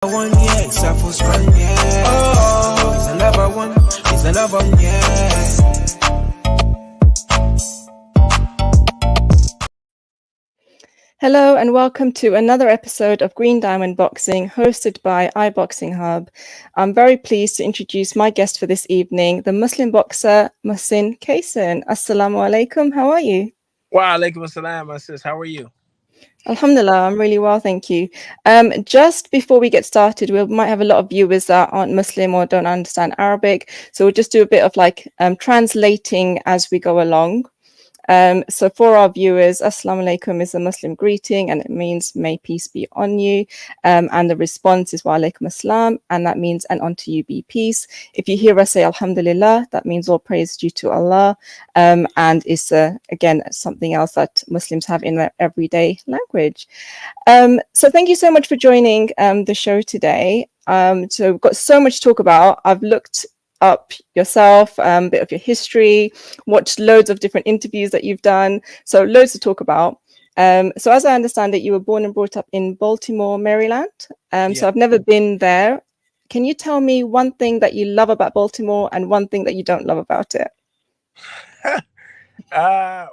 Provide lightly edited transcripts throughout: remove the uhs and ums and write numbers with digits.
One, yeah, it's a full spring, yeah. Oh, it's another one, yeah. Hello and welcome to another episode of Green Diamond Boxing, hosted by iBoxingHub. I'm very pleased to introduce my guest for this evening, the Muslim boxer Muhsin Cason. Assalamu alaikum, how are you? Wa alaikum assalam, my sis. How are you? Alhamdulillah, I'm really well, thank you. Just before we get started, we might have a lot of viewers that aren't Muslim or don't understand Arabic, so we'll just do a bit of translating as we go along. So for our viewers, Assalamu alaikum is a Muslim greeting and it means may peace be on you. And the response is wa alaikum assalam, and that means and unto you be peace. If you hear us say Alhamdulillah, that means all praise due to Allah. And it's again something else that Muslims have in their everyday language. So thank you so much for joining the show today. So we've got so much to talk about. I've looked up yourself, a bit of your history, watched loads of different interviews that you've done, so loads to talk about. So as I understand it, you were born and brought up in Baltimore, Maryland. So I've never been there. Can you tell me one thing that you love about Baltimore and one thing that you don't love about it?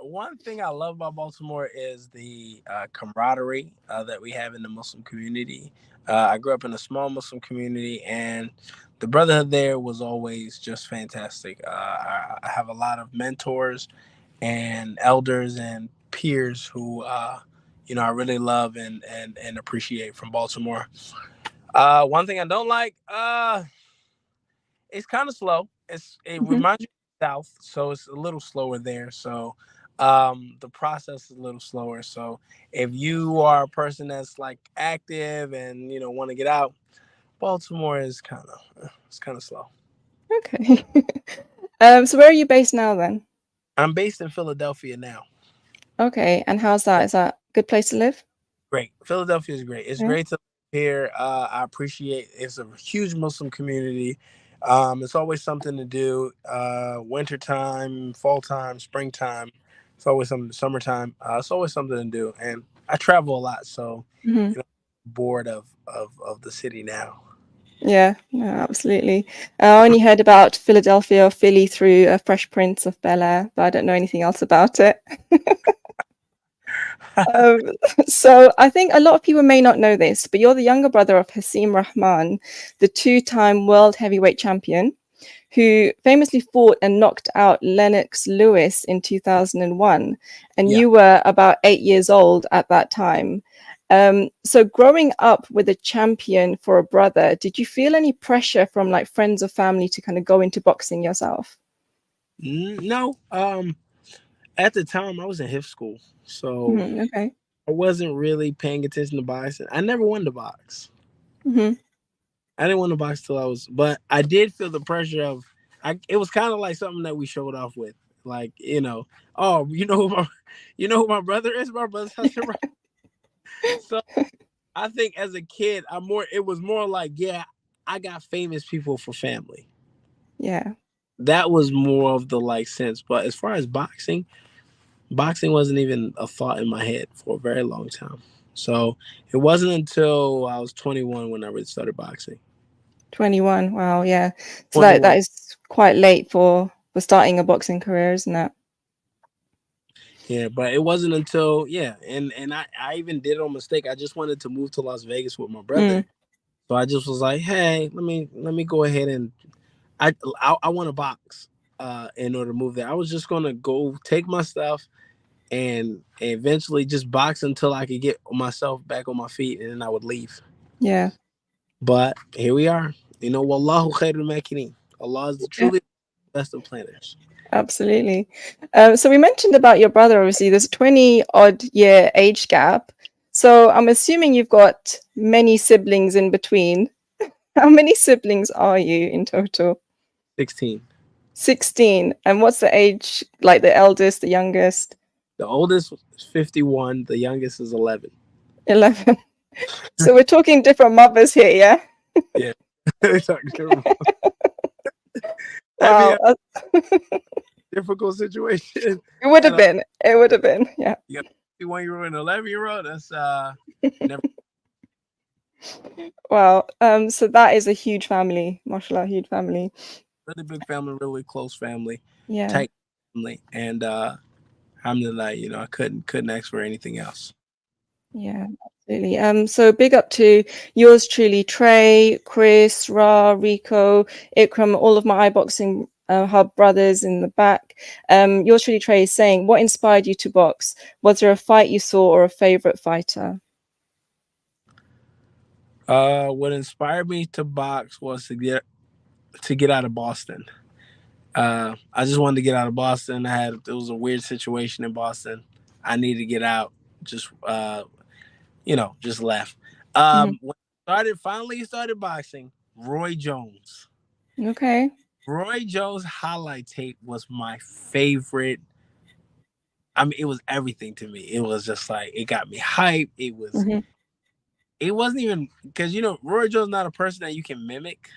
One thing I love about Baltimore is the camaraderie that we have in the Muslim community. I grew up in a small Muslim community, and the brotherhood there was always just fantastic. I have a lot of mentors and elders and peers who, I really love and appreciate from Baltimore. One thing I don't like, it's kind of slow. It reminds you of the South, so it's a little slower there. So the process is a little slower. So if you are a person that's like active and want to get out, Baltimore is kind of slow. Okay. So where are you based now then? I'm based in Philadelphia now. Okay, and how's that? Is that a good place to live? Great. Philadelphia is great. It's great to live here. I appreciate it's a huge Muslim community. It's always something to do. Wintertime, fall time, springtime. It's always something. Summertime. It's always something to do. And I travel a lot, so bored of the city now. Yeah, no, absolutely. I only heard about Philadelphia or Philly through Fresh Prince of Bel-Air, but I don't know anything else about it. So I think a lot of people may not know this, but you're the younger brother of Hasim Rahman, the two-time world heavyweight champion, who famously fought and knocked out Lennox Lewis in 2001. And you were about 8 years old at that time. So growing up with a champion for a brother, did you feel any pressure from like friends or family to kind of go into boxing yourself? No. At the time I was in hip school, so Okay. I wasn't really paying attention to boxing. I never wanted to box. I didn't want to box till I was, but I did feel the pressure of. It was kind of like something that we showed off with, like oh, who my brother is. My brother's husband. So I think as a kid, it was more like, I got famous people for family. Yeah. That was more of the like sense. But as far as boxing wasn't even a thought in my head for a very long time. So it wasn't until I was 21 when I really started boxing. 21. Wow. Yeah. So 21. that is quite late for starting a boxing career, isn't it? Yeah, but it wasn't until and I even did it on mistake. I just wanted to move to Las Vegas with my brother. So I just was like, hey, let me go ahead and I want to box in order to move there. I was just gonna go take my stuff and eventually just box until I could get myself back on my feet, and then I would leave. Yeah. But here we are. Wallahu khairul makirin. Allah is truly the best of planners. Absolutely. So we mentioned about your brother, obviously there's a 20 odd year age gap. So I'm assuming you've got many siblings in between. How many siblings are you in total? 16. 16. And what's the age, like the eldest, the youngest? The oldest is 51. The youngest is 11. 11. So we're talking different mothers here, yeah? Yeah. Wow. Difficult situation. It would have been. It would have been. Yeah. You got a 51-year-old and 11-year-old. That's never. Wow. So that is a huge family, mashallah, huge family. Really big family, really close family, Yeah. tight family, and alhamdulillah, I couldn't ask for anything else. Yeah, absolutely. So big up to yours truly, Trey, Chris, Ra, Rico, Ikram, all of my iBoxing Hub brothers in the back. Yours truly, Trey, is saying, what inspired you to box? Was there a fight you saw or a favorite fighter? What inspired me to box was to get out of Boston. I just wanted to get out of Boston. It was a weird situation in Boston. I needed to get out. Just just left. Mhm. When finally started boxing, Roy Jones. Okay. Roy Jones highlight tape was my favorite. I mean, it was everything to me. It was just like it got me hyped. Hmm. It wasn't even because Roy Jones not a person that you can mimic,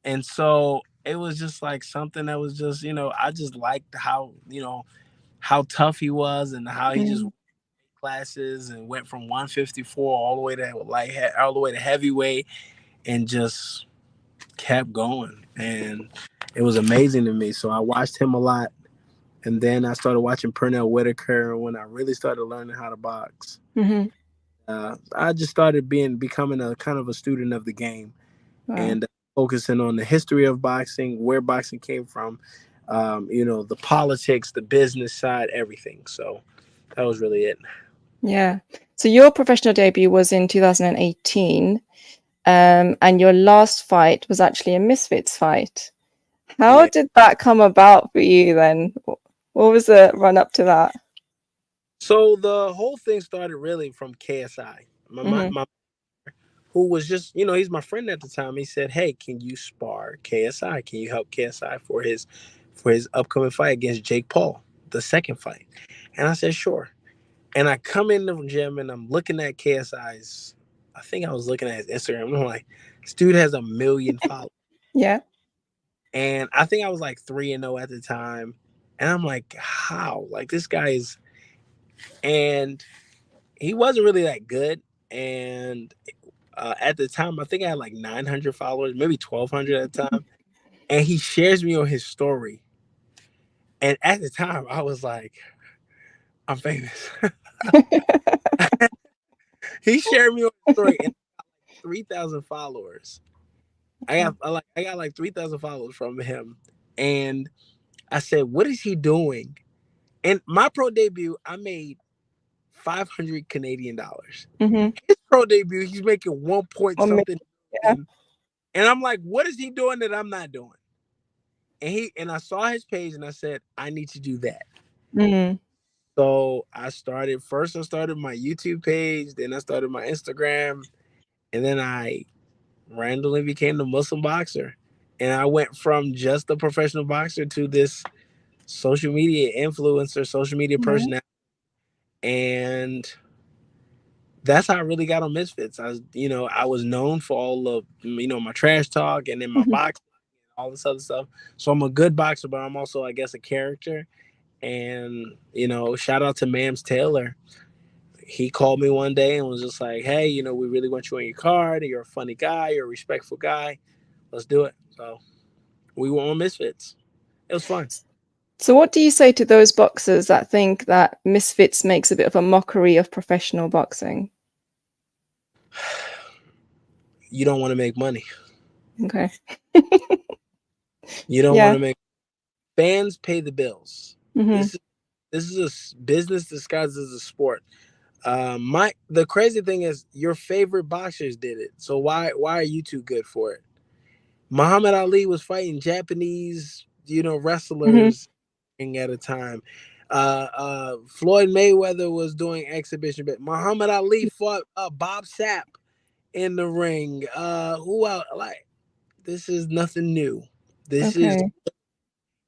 and so it was just like something that was just I just liked how tough he was and how he just classes and went from 154 all the way to all the way to heavyweight and just kept going, and it was amazing to me. So I watched him a lot, and then I started watching Pernell Whitaker when I really started learning how to box. Hmm. I just started becoming a kind of a student of the game Wow. and focusing on the history of boxing, where boxing came from, the politics, the business side, everything. So that was really it. Yeah. So your professional debut was in 2018, and your last fight was actually a Misfits fight. How Yeah. did that come about for you then? What was the run up to that? So the whole thing started really from KSI. Hmm. My who was just, he's my friend at the time. He said, "Hey, can you spar KSI? Can you help KSI for his upcoming fight against Jake Paul, the second fight?" And I said, "Sure." And I come in the gym and I'm looking at KSI's. I think I was looking at his Instagram. And I'm like, this dude has 1 million followers, Yeah. and I think I was like 3-0 at the time. And I'm like, how? Like this guy is, and he wasn't really that good. And at the time, I think I had like 900 followers, maybe 1,200 at the time. And he shares me on his story. And at the time, I was like, I'm famous. He shared me on his story and 3,000 followers. I got like 3,000 followers from him. And I said, what is he doing? And my pro debut, I made 500 Canadian dollars. Hmm. His pro debut, he's making 1 point One minute. something Yeah. million. And I'm like, what is he doing that I'm not doing? And I saw his page and I said, I need to do that. Mm. So I started my YouTube page, then I started my Instagram, and then I randomly became the Muslim boxer. And I went from just a professional boxer to this social media influencer, social media Yeah. personality. And that's how I really got on Misfits. I was known for all of, my trash talk and then my Mhm. boxing, all this other stuff. So I'm a good boxer, but I'm also, I guess, a character. And, shout out to Mams Taylor. He called me one day and was just like, hey, we really want you on your card. You're a funny guy. You're a respectful guy. Let's do it. So we were on Misfits. It was fun. So what do you say to those boxers that think that Misfits makes a bit of a mockery of professional boxing? You don't want to make money. Okay. You don't want Yeah. to make fans pay the bills. Hmm. This is a business disguised as a sport. The crazy thing is your favorite boxers did it. So why are you too good for it? Muhammad Ali was fighting Japanese, Hmm. wrestlers at a time. Floyd Mayweather was doing exhibition, but Muhammad Ali fought Bob Sapp in the ring. Who else? Like this is nothing new. This is Okay.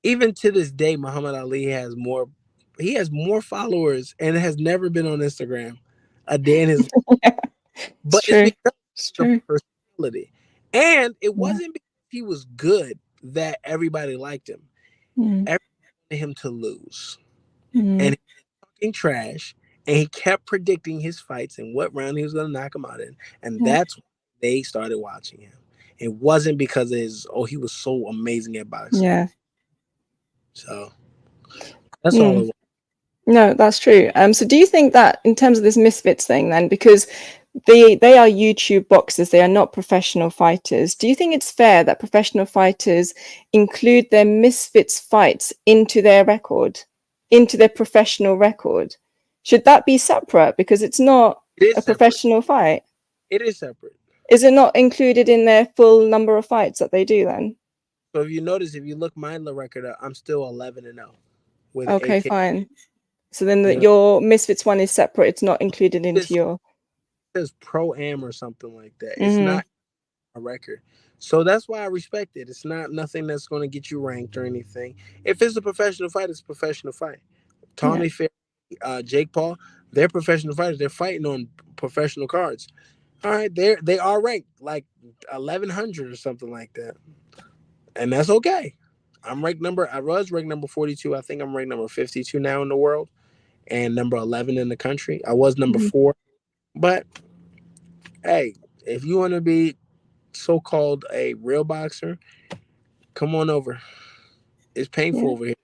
even to this day, Muhammad Ali has more. He has more followers and has never been on Instagram a day in his. Yeah, it's But it's true. because It's of true. the personality, and it Yeah. wasn't because he was good that everybody liked him. Mm. Everybody wanted him to lose, Mm. and he was talking trash, And he kept predicting his fights and what round he was going to knock him out in. And Yeah. that's when they started watching him. It wasn't because of his, oh, he was so amazing at boxing. Yeah. So that's all it Mm. was. No, that's true. So do you think that in terms of this Misfits thing then, because they are YouTube boxers, they are not professional fighters. Do you think it's fair that professional fighters include their Misfits fights into their record, into their professional record? Should that be separate because it's not It is a separate. professional fight? It is separate. Is it not included in their full number of fights that they do then? So if you notice, if you look my record up, I'm still 11-0 with Okay, AK. fine. So then You know, your Misfits one is separate. It's not included into it your. says Pro Am or something like that. It's Mm-hmm. not a record. So that's why I respect it. It's not nothing that's going to get you ranked or anything. If it's a professional fight, it's a professional fight. Yeah. Tommy Fair, Jake Paul, they're professional fighters. They're fighting on professional cards. All right, they are ranked like 1100 or something like that, and that's okay. I was ranked number 42. I think I'm ranked number 52 now in the world, and number 11 in the country. I was number Mm-hmm. 4, but hey, if you want to be so-called a real boxer, come on over. It's painful Yeah. over here.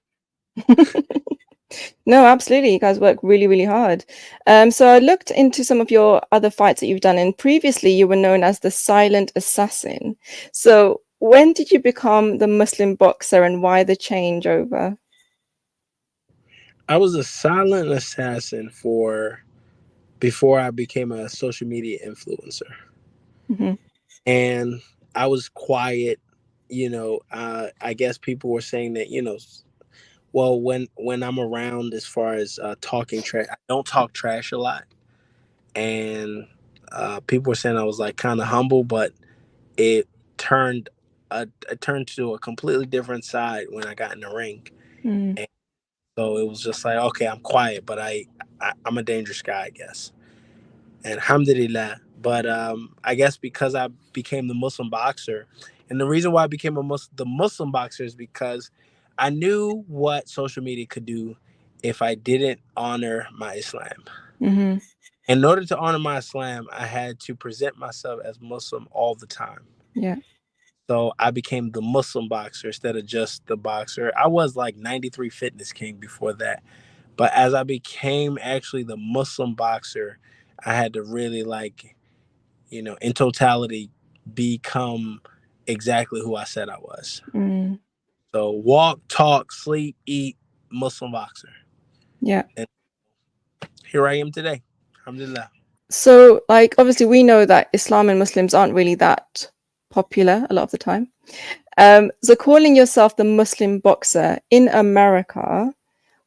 No, absolutely. You guys work really, really hard. So I looked into some of your other fights that you've done, and previously you were known as the Silent Assassin. So when did you become the Muslim boxer, and why the changeover? I was a silent assassin for before I became a social media influencer. Mm-hmm. And I was quiet. I guess people were saying that, well, when I'm around, as far as talking trash, I don't talk trash a lot, and people were saying I was like kind of humble, but it turned it turned to a completely different side when I got in the ring. Mm. And so it was just like, okay, I'm quiet, but I'm a dangerous guy, I guess. And alhamdulillah. But I guess because I became the Muslim boxer, and the reason why I became the Muslim boxer is because I knew what social media could do if I didn't honor my Islam. Mm-hmm. In order to honor my Islam, I had to present myself as Muslim all the time. Yeah. So I became the Muslim boxer instead of just the boxer. I was like 93 Fitness King before that. But as I became actually the Muslim boxer, I had to really in totality, become exactly who I said I was. Mm. So walk, talk, sleep, eat, Muslim boxer. Yeah. And here I am today. Alhamdulillah. So, like, obviously, we know that Islam and Muslims aren't really that popular a lot of the time. So, calling yourself the Muslim boxer in America,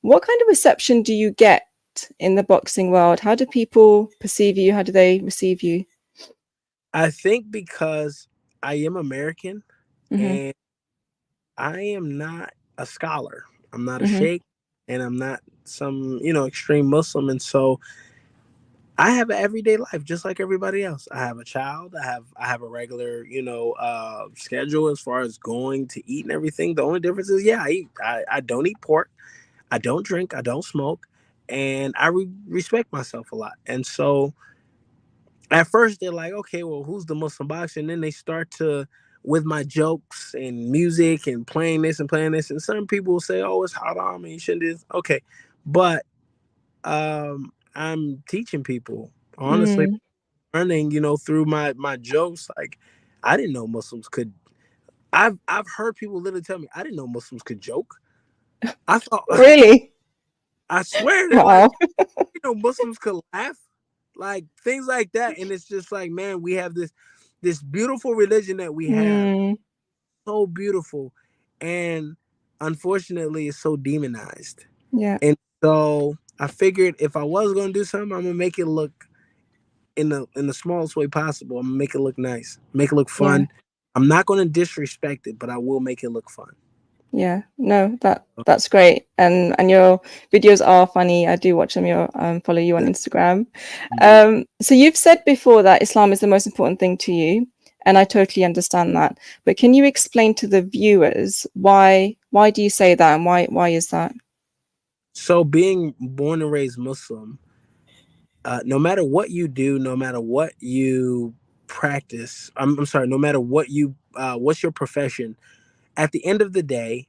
what kind of reception do you get in the boxing world? How do people perceive you? How do they receive you? I think because I am American Mm-hmm. and I am not a scholar. I'm not a Mm-hmm. sheikh and I'm not some, extreme Muslim. And so I have an everyday life just like everybody else. I have a child. I have a regular, schedule as far as going to eat and everything. The only difference is, yeah, I eat. I don't eat pork. I don't drink. I don't smoke, and I respect myself a lot. And so at first they're like, okay, well, who's the Muslim boxer? And then they start to with my jokes and music and playing this and playing this. And some people will say, oh, it's haram and you shouldn't do this. Okay, but I'm teaching people honestly, Mm. learning, through my jokes. Like I didn't know Muslims could. I've heard people literally tell me I didn't know Muslims could joke. I thought Really? I swear they're like, Wow. Muslims could laugh, like things like that. And it's just like, man, we have this beautiful religion that we have, Mm. so beautiful, and unfortunately, it's so demonized. Yeah. And so I figured if I was gonna do something, I'm gonna make it look in the smallest way possible. I'm gonna make it look nice, make it look Yeah. fun. I'm not gonna disrespect it, but I will make it look fun. Yeah. No, that's great. And your videos are funny. I do watch them. Your follow you on Instagram. So you've said before that Islam is the most important thing to you, and I totally understand that. But can you explain to the viewers why do you say that, and why is that? So being born and raised Muslim, no matter what you do, no matter what you practice, I'm sorry, no matter what you, what's your profession, at the end of the day,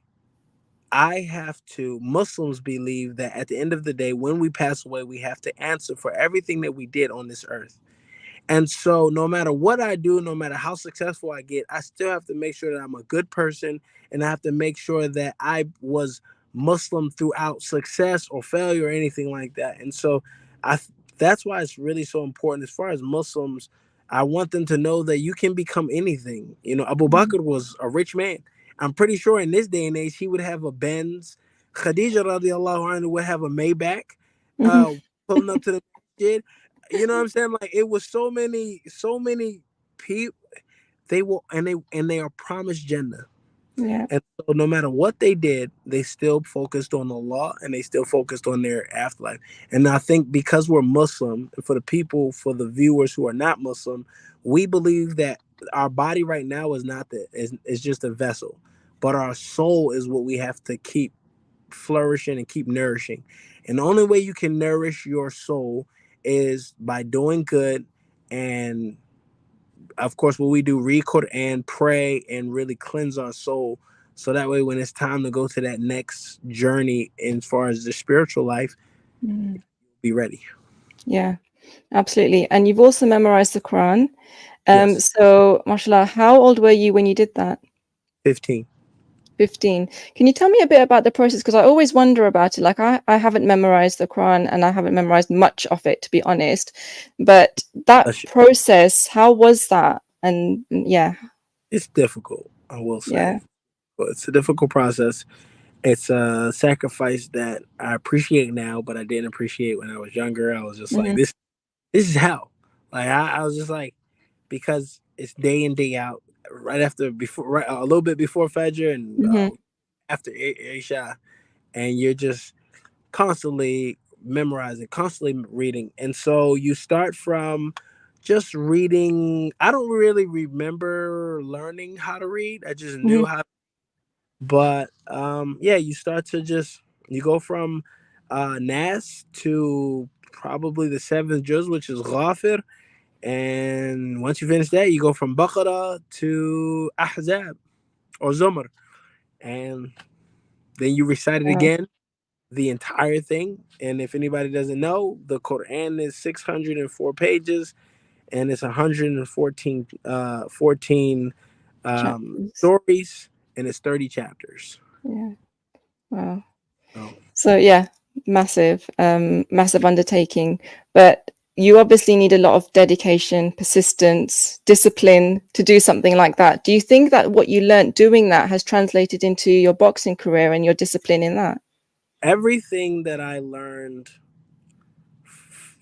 Muslims believe that at the end of the day, when we pass away, we have to answer for everything that we did on this earth. And so, no matter what I do, no matter how successful I get, I still have to make sure that I'm a good person, and I have to make sure that I was Muslim throughout success or failure or anything like that. And so, I that's why it's really so important. As far as Muslims, I want them to know that you can become anything. You know, Abu Mhm. Bakr was a rich man. I'm pretty sure in this day and age, he would have a Benz. Khadija radiallahu anha would have a Maybach, Mhm. uh, pulling up to the masjid. You know what I'm saying? Like, it was so many people. They are promised Jannah. Yeah. And so no matter what they did, they still focused on the law, and they still focused on their afterlife. And I think because we're Muslim, and for the viewers who are not Muslim, we believe that our body right now is not is just a vessel, but our soul is what we have to keep flourishing and keep nourishing. And the only way you can nourish your soul is by doing good, and of course what we do, read Quran, pray, and really cleanse our soul, so that way when it's time to go to that next journey as far as the spiritual life, Mm. be ready. Yeah, absolutely. And you've also memorized the Quran. Yes. So, mashallah, how old were you when you did that? 15. 15. Can you tell me a bit about the process? Because I always wonder about it. Like, I haven't memorized the Quran and I haven't memorized much of it, to be honest. But that process, how was that? And yeah, It's difficult, I will yeah. say, but it's a difficult process. It's a sacrifice that I appreciate now, but I didn't appreciate when I was younger. I was just like, Hmm. this is hell. Like, I was just like, because it's day in, day out, right after, before, right, a little bit before Fajr, and Hmm. after Isha, and you're just constantly memorizing, constantly reading. And so you start from just reading. I don't really remember learning how to read. I just Hmm. knew how. But yeah, you start to just, you go from Nas to probably the seventh juz, which is Ghafir. And once you finish that, you go from Baqarah to Ahzab or Zumar. And then you recite it Wow. again, the entire thing. And if anybody doesn't know, the Quran is 604 pages, and it's 114 14 Chapters. stories, and it's 30 chapters. Yeah. Wow. So So yeah, massive undertaking. But you obviously need a lot of dedication, persistence, discipline to do something like that. Do you think that what you learned doing that has translated into your boxing career and your discipline in that? everything that I learned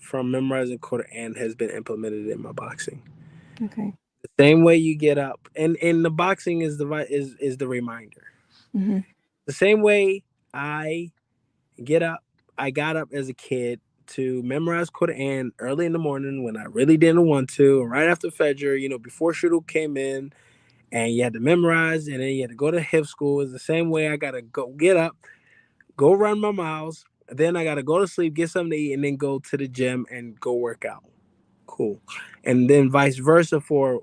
from memorizing Quran has been implemented in my boxing. Okay. The same way you get up, and the boxing is the reminder. Hmm. The same way I get up, I got up as a kid to memorize Quran early in the morning when I really didn't want to, right after Fajr, before Shuruk came in, and you had to memorize, and then you had to go to hip school. Is the same way I gotta go get up, go run my miles, then I gotta go to sleep, get something to eat, and then go to the gym and go work out. Cool. And then vice versa for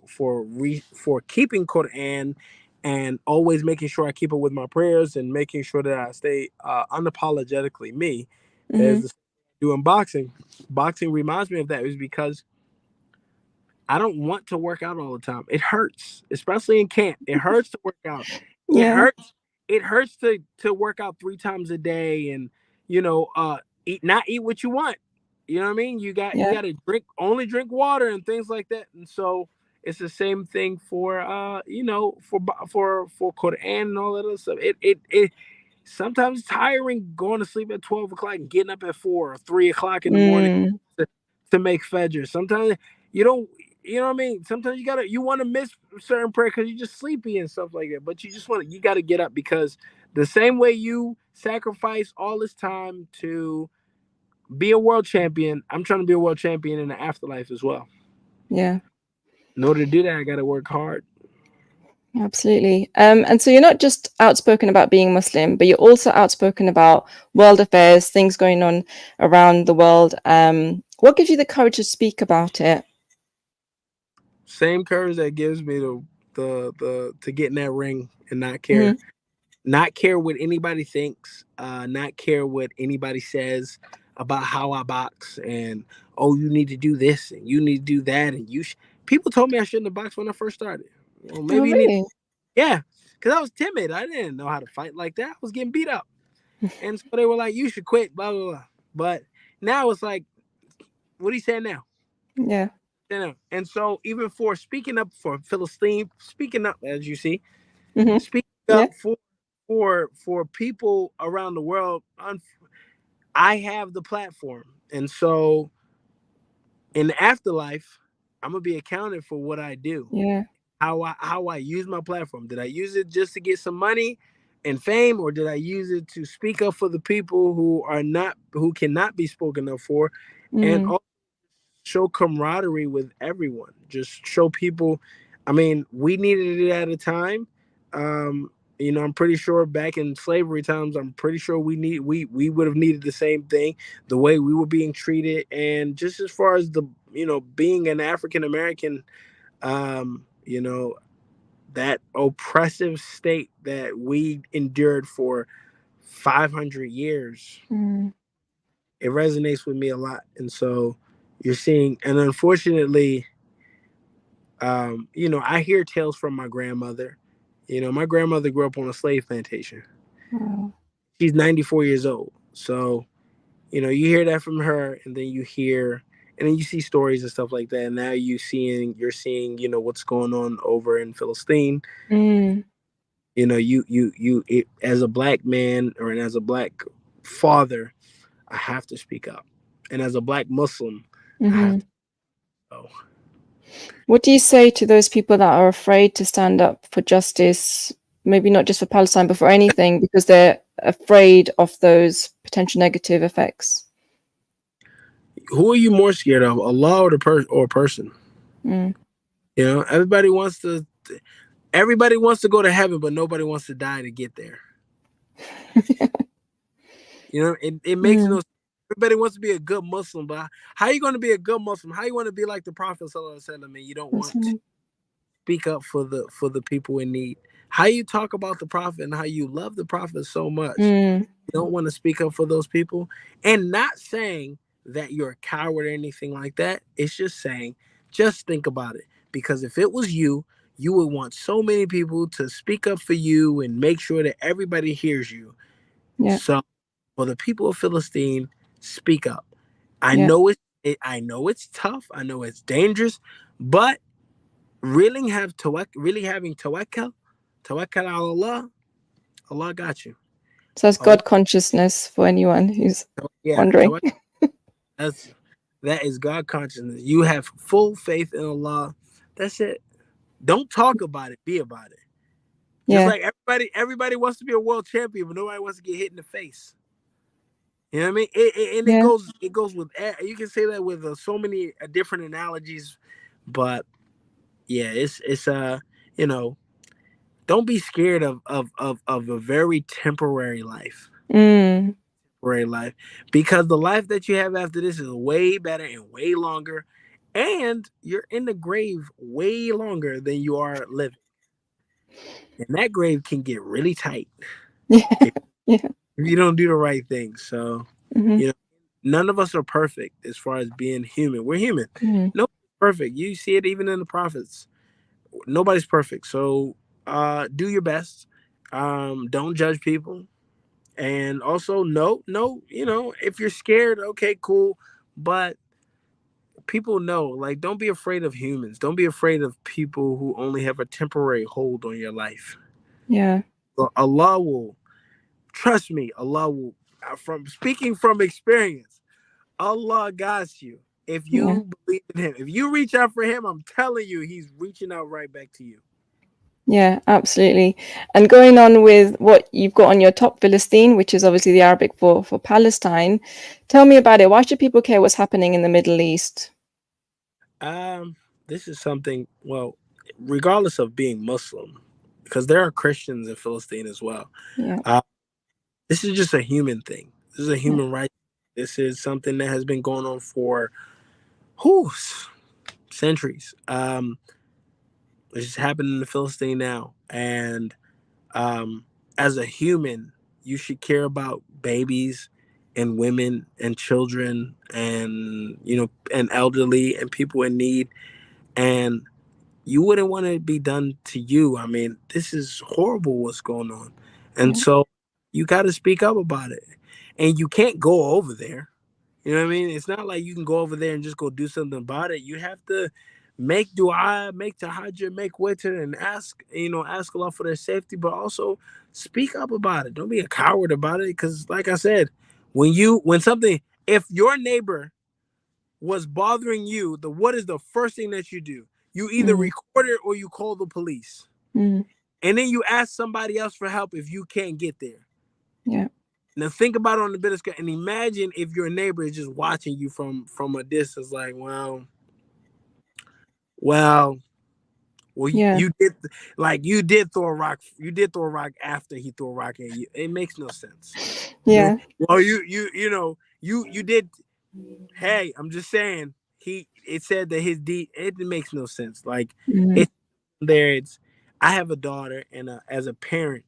keeping Quran, and always making sure I keep it with my prayers, and making sure that I stay unapologetically me. Hmm. Is the doing boxing. Boxing reminds me of that, is because I don't want to work out all the time. It hurts, especially in camp. It hurts to work out. It Yeah. hurts. It hurts to work out 3 times a day, and you know, eat what you want. You know what I mean? You Yeah. got to drink water and things like that. And so it's the same thing for for Quran and all that other stuff. It sometimes it's tiring going to sleep at 12 o'clock and getting up at 4 or 3 o'clock in the morning Mm. to make Fajr. Sometimes you don't, you know what I mean? Sometimes you want to miss certain prayer because you're just sleepy and stuff like that. But you got to get up, because the same way you sacrifice all this time to be a world champion, I'm trying to be a world champion in the afterlife as well. Yeah. In order to do that, I got to work hard. Absolutely. And so you're not just outspoken about being Muslim, but you're also outspoken about world affairs, things going on around the world. What gives you the courage to speak about it? Same courage that gives me the to get in that ring and not care. Hmm. Not care what anybody thinks, not care what anybody says about how I box, and oh, you need to do this and you need to do that, and people told me I shouldn't have boxed when I first started. Well, Oh, maybe you need, really? yeah, because I was timid. I didn't know how to fight like that. I was getting beat up, and so they were like, "You should quit." Blah blah blah. But now it's like, what are you saying now? Yeah. And so even for speaking up for Philistine, speaking up as you see, Hmm. speaking Yeah. up for people around the world, I have the platform, and so in the afterlife, I'm gonna be accounted for what I do, Yeah. how I use my platform. Did I use it just to get some money and fame, or did I use it to speak up for the people who cannot be spoken up for, and Mm. also show camaraderie with everyone. Just show people. I mean, we needed it at a time. Um, I'm pretty sure back in slavery times, I'm pretty sure we would have needed the same thing, the way we were being treated, and just as far as the being an African American, that oppressive state that we endured for 500 years, Mm. it resonates with me a lot, and so you're seeing, and unfortunately, I hear tales from my grandmother. My grandmother grew up on a slave plantation. Wow. She's 94 years old. So, you hear that from her, and then you see stories and stuff like that. And now you're seeing, what's going on over in Philistine. Mm. As a black man or as a black father, I have to speak up. And as a black Muslim, I have Hmm. to go. What do you say to those people that are afraid to stand up for justice, maybe not just for Palestine, but for anything, because they're afraid of those potential negative effects? Who are you more scared of, Allah or or a person? Mm. Everybody wants to go to heaven, but nobody wants to die to get there. It makes no Mm. sense. Everybody wants to be a good Muslim, but how are you going to be a good Muslim? How you want to be like the Prophet Sallallahu Alaihi Wasallam, and you don't That's want to right. speak up for the people in need? How you talk about the Prophet and how you love the Prophet so much, Mm. you don't want to speak up for those people? And not saying that you're a coward or anything like that. It's just saying, just think about it. Because if it was you, you would want so many people to speak up for you and make sure that everybody hears you. Yeah. So for the people of Philistine, speak up. I Yeah. know I know it's tough. I know it's dangerous, but really having tawakkal ala Allah, Allah got you. So it's Allah, God consciousness for anyone who's yeah, wondering. that's that is God consciousness. You have full faith in Allah. That's it. Don't talk about it. Be about it. Just Yeah. like everybody wants to be a world champion, but nobody wants to get hit in the face. You know what I mean? And it Yeah. goes with, you can say that with so many different analogies, but yeah, it's you know don't be scared of a very temporary life, Mm. because the life that you have after this is way better and way longer, and you're in the grave way longer than you are living, and that grave can get really tight Yeah. if Yeah. you don't do the right thing. So, Hmm. you know, none of us are perfect as far as being human. We're human. Mm. Nobody's perfect. You see it even in the prophets. Nobody's perfect. So do your best. Don't judge people. And also no, if you're scared, okay, cool. But people know, like, don't be afraid of humans. Don't be afraid of people who only have a temporary hold on your life. Yeah. So Allah will, trust me, Allah will, from speaking from experience, Allah got you. If Yeah. you believe in him, if you reach out for him, I'm telling you, he's reaching out right back to you. Yeah, absolutely. And going on with what you've got on your top, Philistine, which is obviously the Arabic for Palestine. Tell me about it. Why should people care what's happening in the Middle East? Um, this is something, well, regardless of being Muslim, because there are Christians in Philistine as well. Yeah. Uh, this is just a human thing. This is a Yeah. human right. This is something that has been going on for whew, centuries. It's just happening in the Philistine now. And as a human, you should care about babies and women and children and, and elderly and people in need. And you wouldn't want it to be done to you. I mean, this is horrible what's going on. And Yeah. so you got to speak up about it. And you can't go over there. You know what I mean? It's not like you can go over there and just go do something about it. You have to make dua, make tahajjud, make witr, and ask Allah for their safety, but also speak up about it. Don't be a coward about it. Because like I said, if your neighbor was bothering you, what is the first thing that you do? You either record it or you call the police. Mm. And then you ask somebody else for help if you can't get there. Yeah. Now think about it on the bigger scale and imagine if your neighbor is just watching you from a distance, like, well, Yeah. you did throw a rock. You did throw a rock after he threw a rock at you. It makes no sense. Yeah. Well, you did. Hey, I'm just saying. It said that his deed. It makes no sense. Like Mm. it's there. I have a daughter, and as a parent,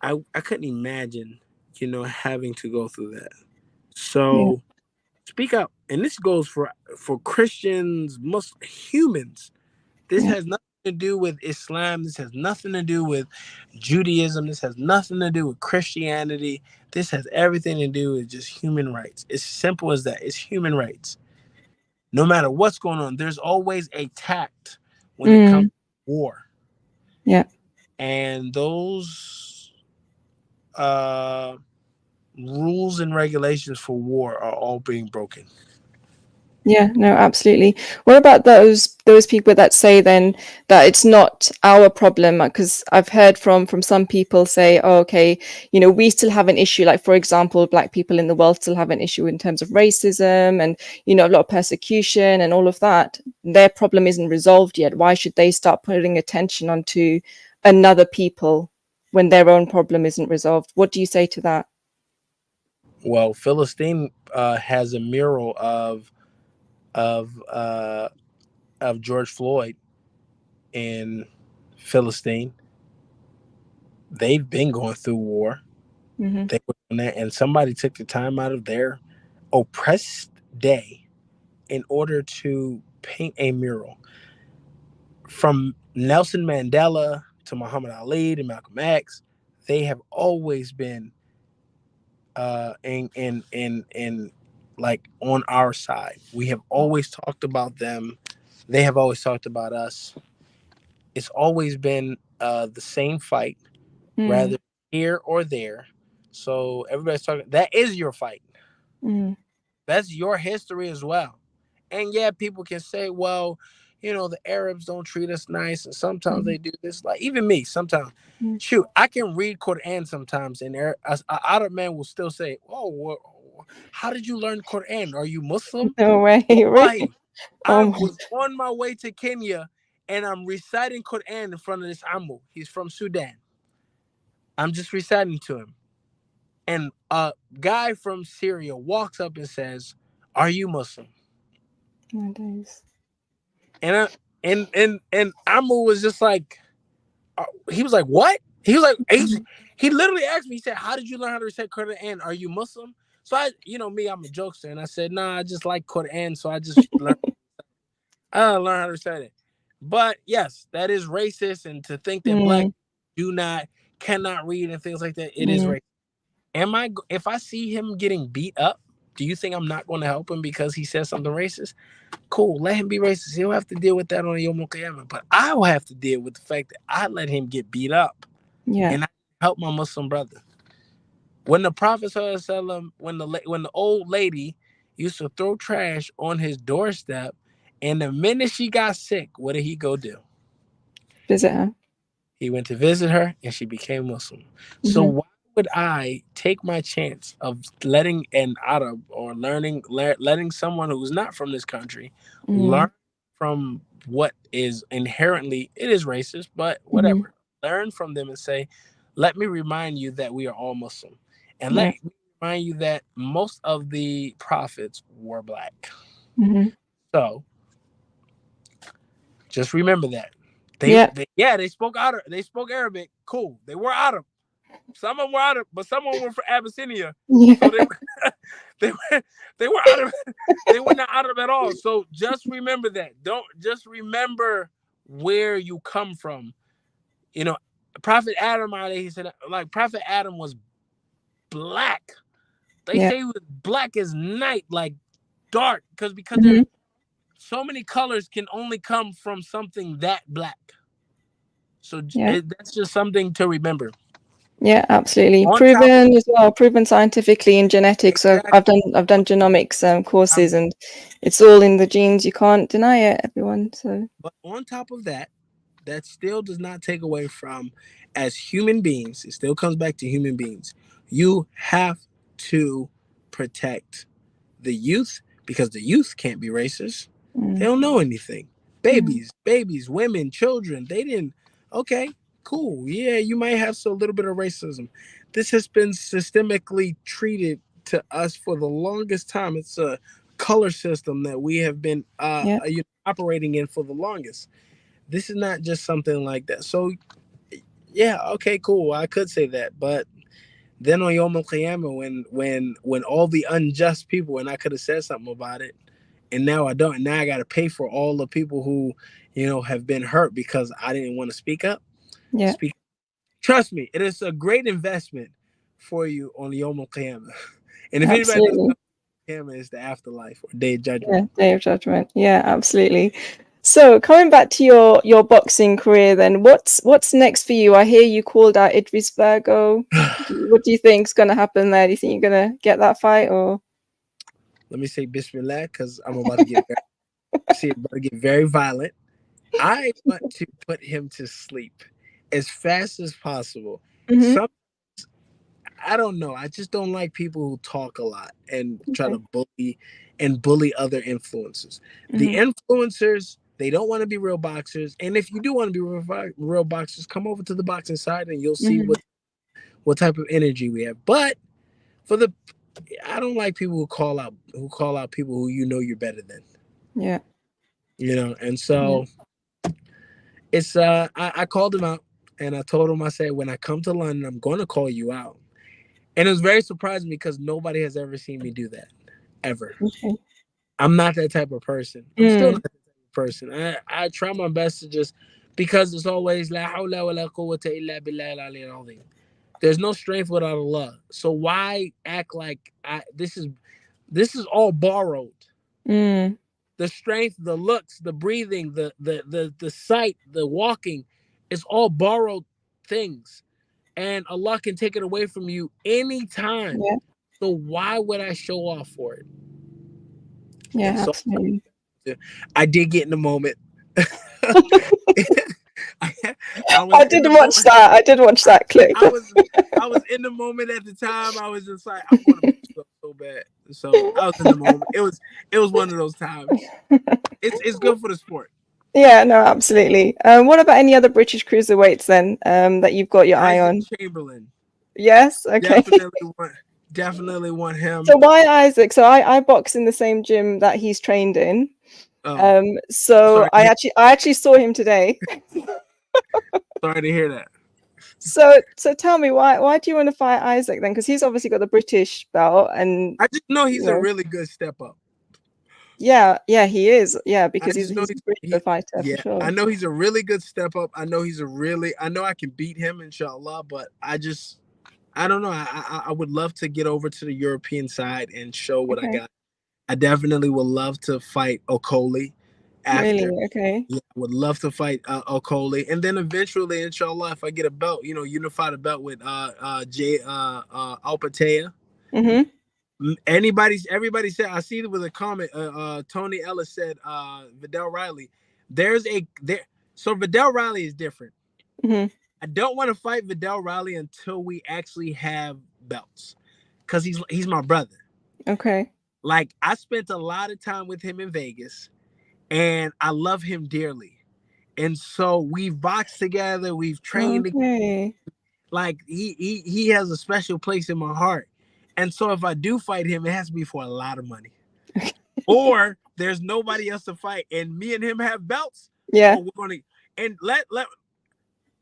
I couldn't imagine, having to go through that. Yeah. So speak up, and this goes for Christians, Muslim humans. This Yeah. has nothing to do with Islam. This has nothing to do with Judaism. This has nothing to do with Christianity. This has everything to do with just human rights. It's simple as that. It's human rights. No matter what's going on, there's always a tact when it comes Mm. to war. Yeah. And those rules and regulations for war are all being broken. Yeah, no, absolutely. What about those people that say then that it's not our problem? Because I've heard from some people say, oh, okay, we still have an issue. Like, for example, Black people in the world still have an issue in terms of racism and, a lot of persecution and all of that. Their problem isn't resolved yet. Why should they start putting attention onto another people when their own problem isn't resolved? What do you say to that? Well, Philistine has a mural of uh, of George Floyd in Philistine. They've been going through war. Mm-hmm. They were on that, and somebody took the time out of their oppressed day in order to paint a mural. From Nelson Mandela to Muhammad Ali to Malcolm X, they have always been in like on our side. We have always talked about them. They have always talked about us. It's always been the same fight, Mm. rather here or there. So everybody's talking. That is your fight. Mm. That's your history as well. And yeah, people can say, well, the Arabs don't treat us nice, and sometimes Mm. they do this. Like even me, sometimes. Mm. Shoot, I can read Quran sometimes, and an Arab man will still say, "Oh, how did you learn Quran? Are you Muslim?" No way, really? Wallahi, I Oh my. was on my way to Kenya, and I'm reciting Quran in front of this Ammu. He's from Sudan. I'm just reciting to him. And a guy from Syria walks up and says, "Are you Muslim?" My days. And and Amu was just like, he was like, "What?" He was like, he literally asked me. He said, "How did you learn how to recite Quran? Are you Muslim?" So me, I'm a jokester, and I said, "Nah, I just like Quran, so I just learned. I learned how to recite it." But yes, that is racist, and to think that Black Mm. cannot read and things like that, it is Mm. racist. If I see him getting beat up, do you think I'm not going to help him because he says something racist? Cool, let him be racist. He'll have to deal with that on Yom Kippur. But I will have to deal with the fact that I let him get beat up Yeah. and I help my Muslim brother. When the Prophet ﷺ, when the old lady used to throw trash on his doorstep, and the minute she got sick, what did he go do? Visit her. He went to visit her and she became Muslim. So Mm-hmm. why would I take my chance of letting an Arab or letting someone who's not from this country Mm-hmm. learn from what is inherently, it is racist, but Mm-hmm. whatever. Learn from them and say, let me remind you that we are all Muslim. And let Yeah. me remind you that most of the prophets were Black. Mm-hmm. So just remember that. Yeah. They spoke Arabic. Cool. They were Arab. Some of them were Arab, but some of them were from Abyssinia. Yeah. So they were they were Arab. They were not Arab at all. So just remember that. Don't just remember where you come from. You know, Prophet Adam, he said, like Prophet Adam was black. They Yeah. say he was black as night, like dark, because Mhm. there so many colors can only come from something that black. So Yeah. that's just something to remember. Yeah, absolutely. On top of Proven as well, proven scientifically in genetics. So exactly, I've done genomics courses, um, and it's all in the genes. You can't deny it, everyone. So but on top of that, that still does not take away from, as human beings, it still comes back to human beings. You have to protect the youth because the youth can't be racist. They mm, don't know anything. mm, Babies, women, children, they didn't. Okay, cool. Yeah, you might have a little bit of racism. This has been systemically treated to us for the longest time. It's a color system that we have been yeah, operating in for the longest. This is not just something like that. So, yeah, okay, cool. I could say that, but then on Yom Al Qiyamah, when all the unjust people, and I could have said something about it, and now I don't. And now I got to pay for all the people who, have been hurt because I didn't want to speak up. yeah, Speak. Trust me, it is a great investment for you on Yom Al Qiyamah. And if anybody doesn't absolutely. know, Qiyamah is the afterlife or day of judgment. Yeah, Day of Judgment. Yeah, absolutely. So coming back to your boxing career, then what's next for you? I hear you called out Idris Virgo. What do you think's going to happen there? Do you think you're going to get that fight, or? Let me say Bismillah because I'm about to get very violent. I want to put him to sleep as fast as possible. Hmm. Some I don't know. I just don't like people who talk a lot and try Okay. to bully other influencers. The Hmm. influencers, they don't want to be real boxers. And if you do want to be real boxers, come over to the boxing side and you'll see Hmm. what type of energy we have. But for the I don't like people who call out people who you're better than. Yeah. And Yeah. so it's I called him out and I told him, I said, when I come to London, I'm gonna call you out. And it was very surprising because nobody has ever seen me do that. Ever. Okay. I'm not that type of person. I'm still Mm. not that type of person. I try my best to just because it's always la hawla wa la quwwata illa billahi al-aliyyil azim. There's no strength without Allah. So why act like this is all borrowed? Mm. The strength, the looks, the breathing, the sight, the walking, it's all borrowed things. And Allah can take it away from you anytime. Yeah. So why would I show off for it? And Yeah. so Absolutely. I did get in the moment. I, I was I in did the watch moment. that. I did watch that clip. I was in the moment at the time. I was just like, I'm gonna beat you up so bad. So I was in the moment. It was one of those times. It's good for the sport. Yeah, no, absolutely. What about any other British cruiserweights then that you've got your eye Isaac on? Chamberlain. Yes, okay. Definitely want him. So why Isaac? So I box in the same gym that he's trained in. Oh, So sorry to hear, I actually saw him today. sorry to hear that. So tell me why do you want to fight Isaac then? Because he's obviously got the British belt, and I just know you he's a know, really good step up. yeah, he is. Yeah, I because just know he's a really good fighter for yeah, sure. I know he's a really good step up. I know I can beat him, inshallah, but I don't know. I would love to get over to the European side and show what I Okay, got. I definitely would love to fight Okoli really? after. Okay. Yeah, I would love to fight Okoli, and then eventually, inshallah, if I get a belt, unify the belt with Jay Alpatea. Mm-hmm. Everybody said, I see it with a comment. Tony Ellis said Vidal Riley. There. So Vidal Riley is different. Mm-hmm. I don't want to fight Vidal Riley until we actually have belts, because he's my brother. Okay. Like, I spent a lot of time with him in Vegas, and I love him dearly. And so we've boxed together, we've trained together. Okay. Like, he has a special place in my heart. And so if I do fight him, it has to be for a lot of money. Or there's nobody else to fight, and me and him have belts. Yeah. Oh, we're gonna and let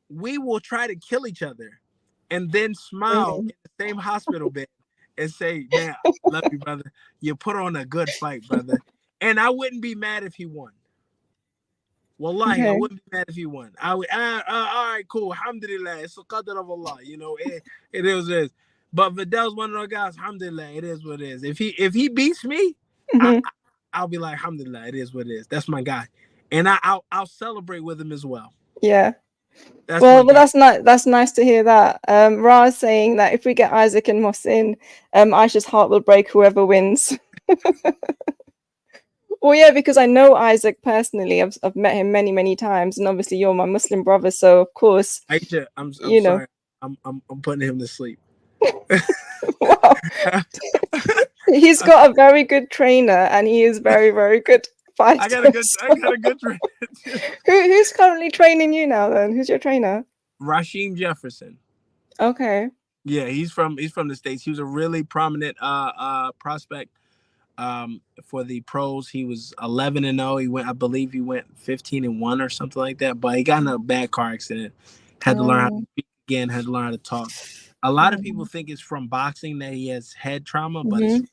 we will try to kill each other, and then smile in the same hospital bed and say, "Man, I love you, brother. You put on a good fight, brother." And I wouldn't be mad if he won. Wallahi, I wouldn't be mad if he won. I would, all right, cool. Alhamdulillah. It's the qadr of Allah. You know, it is what it is. But Vidal's one of those guys, alhamdulillah, it is what it is. If he beats me, I'll be like, alhamdulillah, it is what it is. That's my guy. And I'll celebrate with him as well. Yeah. Well, that's nice to hear that. Ra is saying that if we get Isaac and Muhsin, Aisha's heart will break whoever wins. Well, yeah, because I know Isaac personally. I've met him many, many times, and obviously you're my Muslim brother, so of course. Aisha, I'm sorry. I'm putting him to sleep. Wow. He's got a very good trainer, and he is very, very good fighter. I got a good trainer. Who's currently training you now? Then who's your trainer? Rasheem Jefferson. Okay. Yeah, he's from the States. He was a really prominent prospect for the pros. He was 11-0. I believe he went 15-1 or something like that. But he got in a bad car accident. Had to learn how to speak again. Had to learn how to talk. A lot of people think it's from boxing that he has head trauma, but it's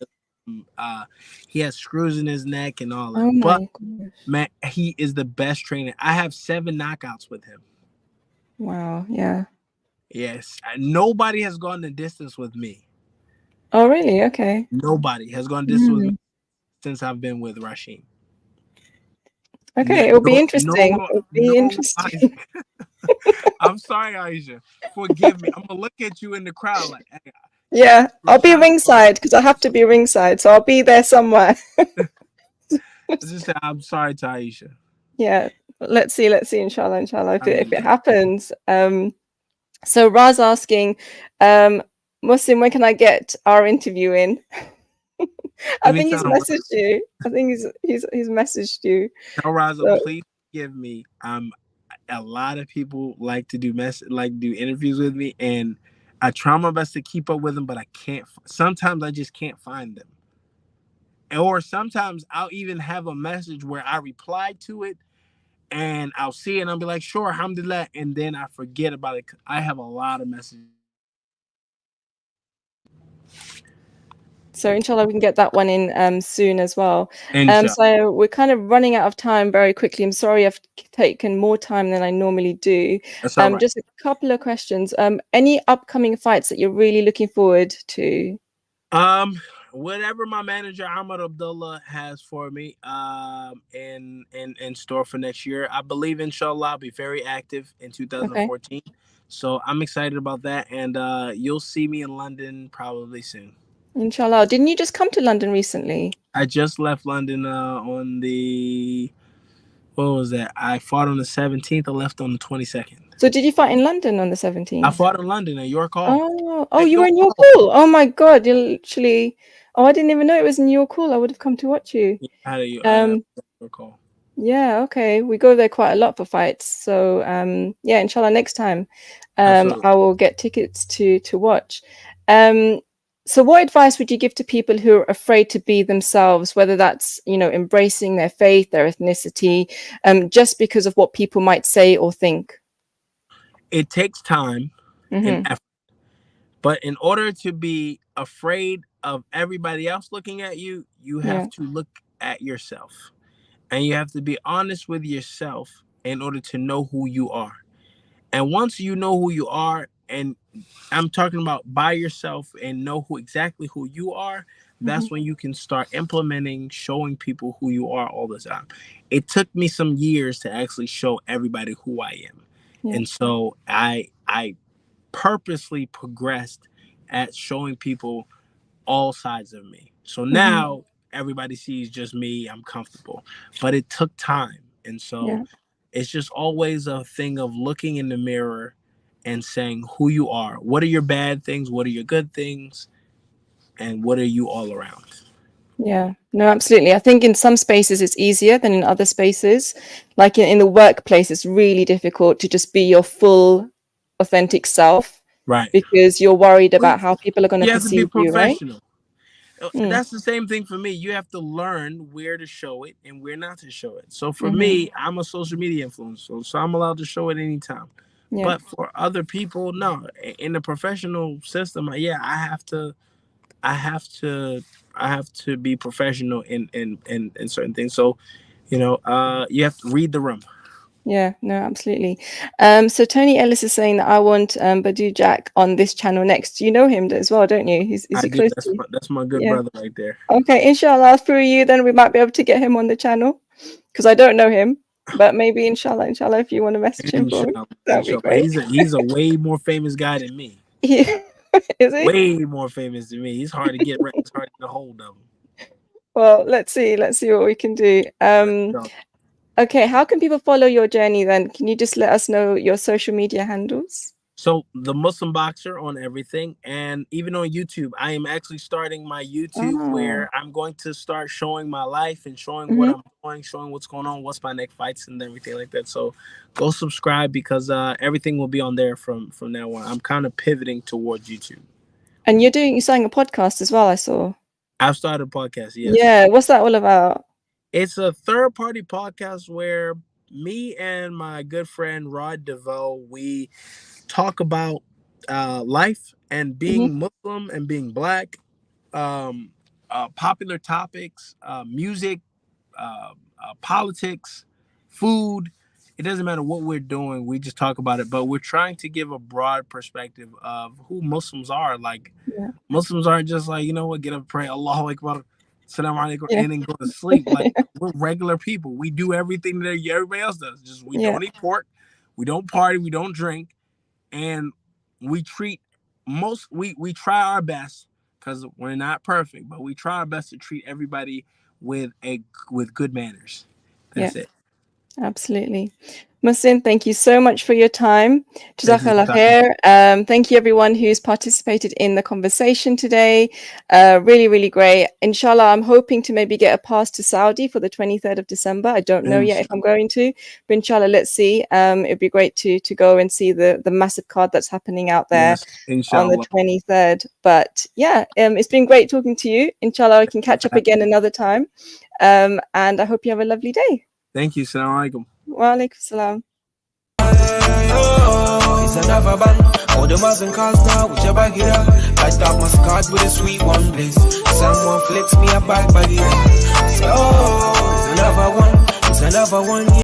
he has screws in his neck and all that. Oh but gosh. Man, he is the best trainer. I have 7 knockouts with him. Wow. Yeah. Yes. Nobody has gone the distance with me. Oh, really? Okay. Nobody has gone distance with me since I've been with Rasheem. Okay, it'll be interesting. It'll be interesting. I'm sorry, Aisha. Forgive me. I'm gonna look at you in the crowd like. Hey, yeah, I'll be ringside because I have to be ringside, so I'll be there somewhere. Just say, I'm sorry to Aisha. Yeah, let's see, inshallah, if it happens. So Raz asking, Muhsin, when can I get our interview in? I think he's messaged you. I think he's messaged you. No, Raz, please forgive me. A lot of people like to do interviews with me, and I try my best to keep up with them, but I can't. Sometimes I just can't find them. Or sometimes I'll even have a message where I reply to it and I'll see it and I'll be like, sure, alhamdulillah. And then I forget about it. I have a lot of messages. So inshallah, we can get that one in soon as well. Inshallah. So we're kind of running out of time very quickly. I'm sorry I've taken more time than I normally do. That's all right. Just a couple of questions. Any upcoming fights that you're really looking forward to? Whatever my manager Ahmad Abdullah has for me in store for next year. I believe inshallah I'll be very active in 2014. Okay. So I'm excited about that, and you'll see me in London probably soon. Inshallah. Didn't you just come to London recently? I just left London on the what was that? I fought on the 17th. I left on the 22nd. So did you fight in London on the 17th? I fought in London at York Hall. Oh, you were in York Hall. Oh my God, you're literally. Oh, I didn't even know it was in York Hall. I would have come to watch you. York Hall. Yeah, okay. We go there quite a lot for fights. So yeah, inshallah next time I will get tickets to watch. So what advice would you give to people who are afraid to be themselves, whether that's, embracing their faith, their ethnicity, just because of what people might say or think? It takes time and effort. But in order to be afraid of everybody else looking at you, you have to look at yourself. And you have to be honest with yourself in order to know who you are. And once you know who you are, and I'm talking about by yourself and know exactly who you are, that's when you can start implementing, showing people who you are all the time. It took me some years to actually show everybody who I am. Yeah. And so I purposely progressed at showing people all sides of me. So now everybody sees just me. I'm comfortable. But it took time. And so it's just always a thing of looking in the mirror and saying who you are. What are your bad things? What are your good things? And what are you all around? Yeah, no, absolutely. I think in some spaces it's easier than in other spaces. Like in the workplace, it's really difficult to just be your full, authentic self. Right. Because you're worried about how people are going to perceive you, right? That's the same thing for me. You have to learn where to show it and where not to show it. So for Mm-hmm. me, I'm a social media influencer, so I'm allowed to show it anytime. Yeah. But for other people, no. In the professional system, yeah, I have to be professional in certain things. So, you have to read the room. Yeah, no, absolutely. So Tony Ellis is saying that I want Badu Jack on this channel next. You know him as well, don't you? Is he close to you? That's my good brother right there. Okay, inshallah, through you, then we might be able to get him on the channel, because I don't know him, but maybe inshallah, if you want to message him for me, that'd be great. He's a way more famous guy than me. Yeah. Is he? Way more famous than me. He's hard to get. It's hard to get a hold of him. Well, let's see what we can do. Okay, how can people follow your journey then? Can you just let us know your social media handles? So the Muslim Boxer on everything, and even on YouTube. I am actually starting my YouTube where I'm going to start showing my life and showing what I'm doing, showing what's going on, what's my next fights and everything like that. So go subscribe, because everything will be on there from now on. I'm kind of pivoting towards YouTube. And you're starting a podcast as well, I saw. I've started a podcast, yes. Yeah, what's that all about? It's a third-party podcast where me and my good friend Rod DeVoe, we talk about life and being Muslim and being Black, popular topics, music, politics, food. It doesn't matter what we're doing. We just talk about it, but we're trying to give a broad perspective of who Muslims are. Like, Muslims aren't just like, get up, pray, Allahu Akbar, Salaam alaikum, and then go to sleep. Like, we're regular people. We do everything that everybody else does. Just we don't eat pork, we don't party, we don't drink, and we treat we try our best, because we're not perfect, but we try our best to treat everybody with good manners. That's it. Absolutely. Muhsin, thank you so much for your time. Jazakallah khair. Thank you everyone who's participated in the conversation today. Really, really great. Inshallah, I'm hoping to maybe get a pass to Saudi for the 23rd of December. I don't know yet if I'm going to, but inshallah, let's see. It'd be great to go and see the massive card that's happening out there on the 23rd. But yeah, it's been great talking to you. Inshallah, I can catch up again another time. And I hope you have a lovely day. Thank you. Assalamu alaikum. Wa alaikum salam. It's another band. All the Muslim cars now, whichever get up. I start my card with a sweet one, please. Someone flicks me a back by the end. Say, it's another one. It's another one.